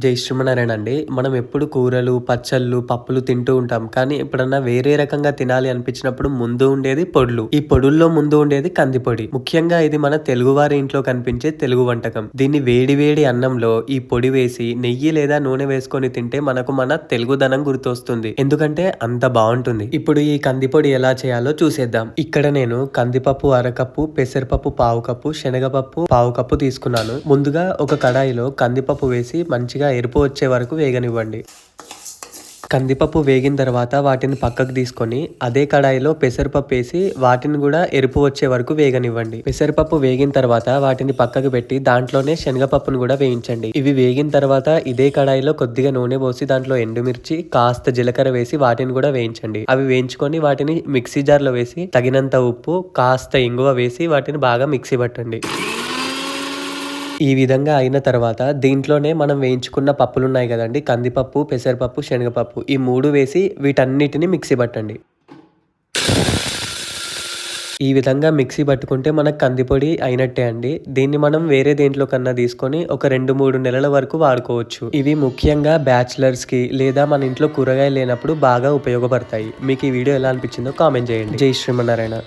జై శ్రీమన్నారాయణ అండి. మనం ఎప్పుడు కూరలు, పచ్చళ్ళు, పప్పులు తింటూ ఉంటాం. కానీ ఎప్పుడన్నా వేరే రకంగా తినాలి అనిపించినప్పుడు ముందు ఉండేది పొడులు. ఈ పొడుల్లో ముందు ఉండేది కందిపొడి. ముఖ్యంగా ఇది మన తెలుగువారి ఇంట్లో కనిపించే తెలుగు వంటకం. దీన్ని వేడి వేడి అన్నంలో ఈ పొడి వేసి నెయ్యి లేదా నూనె వేసుకొని తింటే మనకు మన తెలుగుదనం గుర్తొస్తుంది. ఎందుకంటే అంత బాగుంటుంది. ఇప్పుడు ఈ కందిపొడి ఎలా చేయాలో చూసేద్దాం. ఇక్కడ నేను కందిపప్పు అరకప్పు, పెసరపప్పు పావు కప్పు, శనగపప్పు పావు కప్పు తీసుకున్నాను. ముందుగా ఒక కడాయిలో కందిపప్పు వేసి మంచిగా ఎరుపు వచ్చే వరకు వేగనివ్వండి. కందిపప్పు వేగిన తర్వాత వాటిని పక్కకు తీసుకొని అదే కడాయిలో పెసరపప్పు వేసి వాటిని కూడా ఎరుపు వచ్చే వరకు వేగనివ్వండి. పెసరపప్పు వేగిన తర్వాత వాటిని పక్కకు పెట్టి దాంట్లోనే శనగపప్పును కూడా వేయించండి. ఇవి వేగిన తర్వాత ఇదే కడాయిలో కొద్దిగా నూనె పోసి దాంట్లో ఎండుమిర్చి, కాస్త జీలకర్ర వేసి వాటిని కూడా వేయించండి. అవి వేయించుకొని వాటిని మిక్సీ జార్లో వేసి తగినంత ఉప్పు, కాస్త ఇంగువ వేసి వాటిని బాగా మిక్సీ పట్టండి. ఈ విధంగా అయిన తర్వాత దీంట్లోనే మనం వేయించుకున్న పప్పులున్నాయి కదండి, కందిపప్పు, పెసరపప్పు, శనగపప్పు, ఈ 3 వేసి వీటన్నిటిని మిక్సీ పట్టండి. ఈ విధంగా మిక్సీ పట్టుకుంటే మనకు కందిపొడి అయినట్టే అండి. దీన్ని మనం వేరే దేంట్లో కన్నా తీసుకొని ఒక 2-3 నెలల వరకు వాడుకోవచ్చు. ఇవి ముఖ్యంగా బ్యాచిలర్స్కి లేదా మన ఇంట్లో కూరగాయలు లేనప్పుడు బాగా ఉపయోగపడతాయి. మీకు ఈ వీడియో ఎలా అనిపించిందో కామెంట్ చేయండి. జై శ్రీమన్నారాయణ.